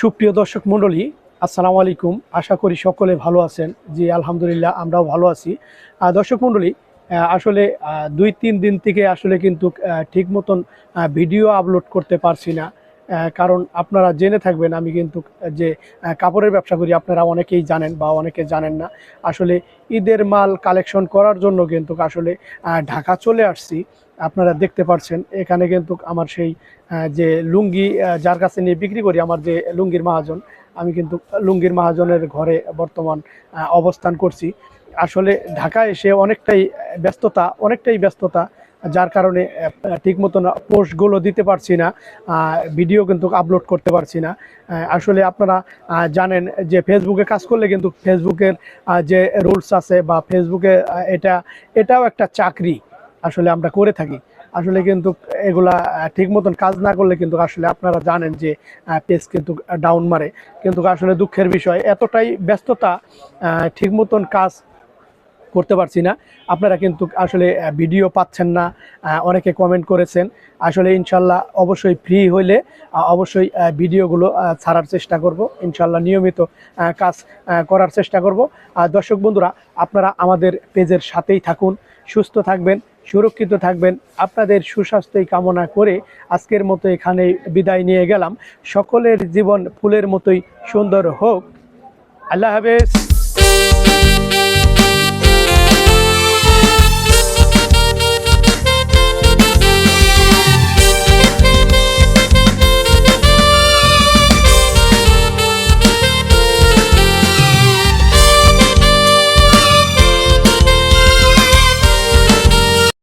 সুপ্রিয় দর্শক মণ্ডলী, আসসালামু আলাইকুম। আশা করি সকলে ভালো আছেন। জি আলহামদুলিল্লাহ, আমরাও ভালো আছি। দর্শক মণ্ডলী, আসলে 2-3 দিন থেকে আসলে কিন্তু ঠিক মতন ভিডিও আপলোড করতে পারছি না। কারণ আপনারা জেনে থাকবেন আমি কিন্তু যে কাপড়ের ব্যবসা করি, আপনারা অনেকেই জানেন বা অনেকে জানেন না। আসলে ঈদের মাল কালেকশন করার জন্য কিন্তু আসলে ঢাকা চলে আসছি। আপনারা দেখতে পাচ্ছেন এখানে কিন্তু আমার সেই যে লুঙ্গি যার কাছে নিয়ে বিক্রি করি, আমার যে লুঙ্গির মহাজন, আমি কিন্তু লুঙ্গির মহাজনের ঘরে বর্তমান অবস্থান করছি। আসলে ঢাকা এসে অনেকটাই ব্যস্ততা, যার কারণে ঠিক মতন পোস্টগুলো দিতে পারছি না, ভিডিও কিন্তু আপলোড করতে পারছি না। আসলে আপনারা জানেন যে ফেসবুকে কাজ করলে কিন্তু ফেসবুকের যে রুলস আছে বা ফেসবুকে এটাও একটা চাকরি আসলে আমরা করে থাকি। আসলে কিন্তু এগুলা ঠিক মতন কাজ না করলে কিন্তু আসলে আপনারা জানেন যে পেজ কিন্তু ডাউন মারে। কিন্তু আসলে দুঃখের বিষয়, এতটাই ব্যস্ততা, ঠিক মতন কাজ করতে পারছি না। আপনারা কিন্তু আসলে ভিডিও পাচ্ছেন না, অনেকে কমেন্ট করেছেন। আসলে ইনশাল্লাহ অবশ্যই ফ্রি হইলে অবশ্যই ভিডিওগুলো ছাড়ার চেষ্টা করব। ইনশাল্লাহ নিয়মিত কাজ করার চেষ্টা করব। দর্শক বন্ধুরা, আপনারা আমাদের পেজের সাথেই থাকুন, সুস্থ থাকবেন, সুরক্ষিত থাকবেন। আপনাদের সুস্বাস্থ্যই কামনা করে আজকের মতো এখানে বিদায় নিয়ে গেলাম। সকলের জীবন ফুলের মতোই সুন্দর হোক। আল্লাহ হাফেজ।